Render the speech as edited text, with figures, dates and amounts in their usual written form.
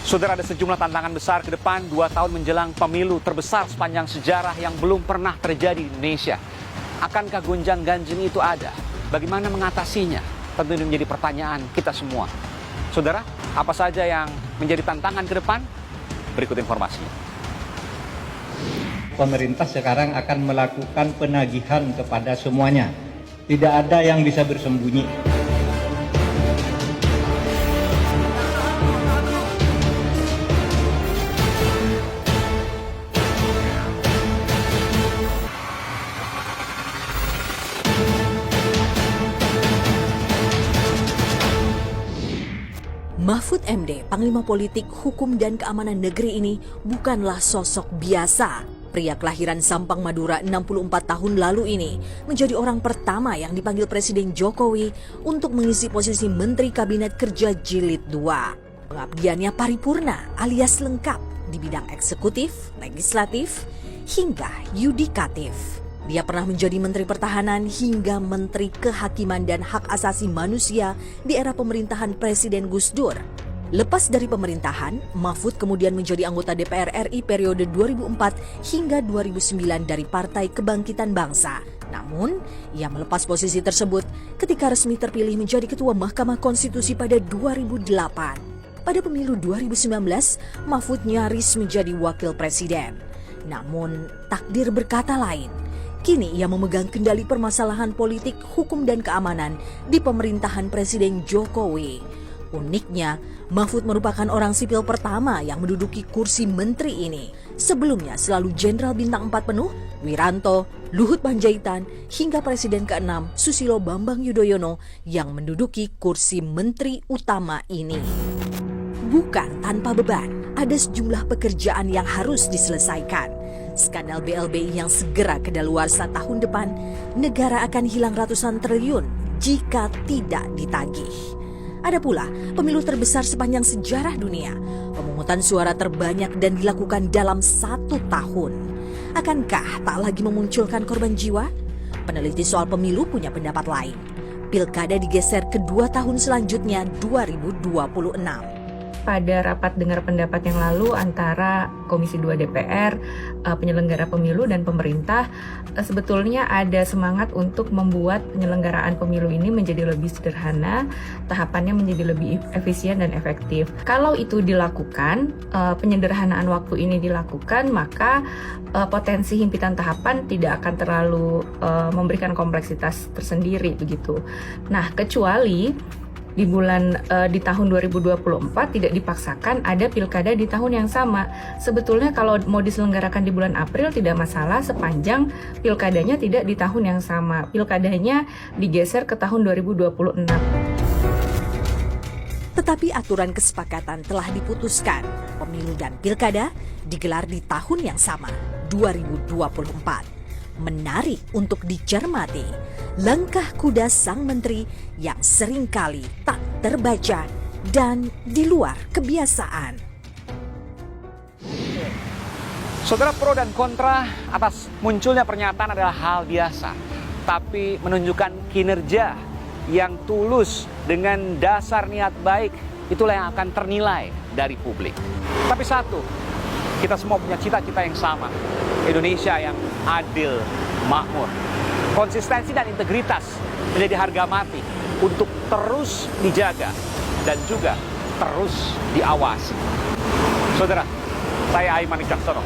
Saudara, ada sejumlah tantangan besar ke depan 2 tahun menjelang pemilu terbesar sepanjang sejarah yang belum pernah terjadi di Indonesia. Akankah gonjang-ganjing itu ada? Bagaimana mengatasinya? Tentu ini menjadi pertanyaan kita semua. Saudara, apa saja yang menjadi tantangan ke depan? Berikut informasinya. Pemerintah sekarang akan melakukan penagihan kepada semuanya. Tidak ada yang bisa bersembunyi. Mahfud MD, Panglima Politik, Hukum dan Keamanan Negeri ini bukanlah sosok biasa. Pria kelahiran Sampang, Madura 64 tahun lalu ini menjadi orang pertama yang dipanggil Presiden Jokowi untuk mengisi posisi Menteri Kabinet Kerja Jilid 2. Pengabdiannya paripurna alias lengkap di bidang eksekutif, legislatif, hingga yudikatif. Dia pernah menjadi Menteri Pertahanan hingga Menteri Kehakiman dan Hak Asasi Manusia di era pemerintahan Presiden Gus Dur. Lepas dari pemerintahan, Mahfud kemudian menjadi anggota DPR RI periode 2004 hingga 2009 dari Partai Kebangkitan Bangsa. Namun, ia melepas posisi tersebut ketika resmi terpilih menjadi Ketua Mahkamah Konstitusi pada 2008. Pada pemilu 2019, Mahfud nyaris menjadi Wakil Presiden. Namun, takdir berkata lain. Kini ia memegang kendali permasalahan politik, hukum dan keamanan di pemerintahan Presiden Jokowi. Uniknya, Mahfud merupakan orang sipil pertama yang menduduki kursi menteri ini. Sebelumnya selalu Jenderal Bintang 4 penuh, Wiranto, Luhut Panjaitan, hingga Presiden ke-6 Susilo Bambang Yudhoyono yang menduduki kursi menteri utama ini. Bukan tanpa beban, ada sejumlah pekerjaan yang harus diselesaikan. Skandal BLBI yang segera kedaluarsa tahun depan, negara akan hilang ratusan triliun jika tidak ditagih. Ada pula pemilu terbesar sepanjang sejarah dunia, pemungutan suara terbanyak dan dilakukan dalam 1 tahun. Akankah tak lagi memunculkan korban jiwa? Peneliti soal pemilu punya pendapat lain. Pilkada digeser ke 2 tahun selanjutnya 2026. Pada rapat dengar pendapat yang lalu antara Komisi 2 DPR, penyelenggara pemilu dan pemerintah, sebetulnya ada semangat untuk membuat penyelenggaraan pemilu ini menjadi lebih sederhana, tahapannya menjadi lebih efisien dan efektif. Kalau itu dilakukan, penyederhanaan waktu ini dilakukan, maka potensi himpitan tahapan tidak akan terlalu memberikan kompleksitas tersendiri begitu. Nah, kecuali di tahun 2024 tidak dipaksakan ada pilkada di tahun yang sama. Sebetulnya kalau mau diselenggarakan di bulan April tidak masalah sepanjang pilkadanya tidak di tahun yang sama. Pilkadanya digeser ke tahun 2026. Tetapi aturan kesepakatan telah diputuskan. Pemilu dan pilkada digelar di tahun yang sama, 2024. Menarik untuk dicermati langkah kuda sang menteri yang seringkali tak terbaca dan di luar kebiasaan. Saudara, pro dan kontra atas munculnya pernyataan adalah hal biasa. Tapi menunjukkan kinerja yang tulus dengan dasar niat baik, itulah yang akan ternilai dari publik. Tapi satu, kita semua punya cita-cita yang sama. Indonesia yang adil, makmur. Konsistensi dan integritas menjadi harga mati untuk terus dijaga dan juga terus diawasi. Saudara, saya Aiman Wicaksono.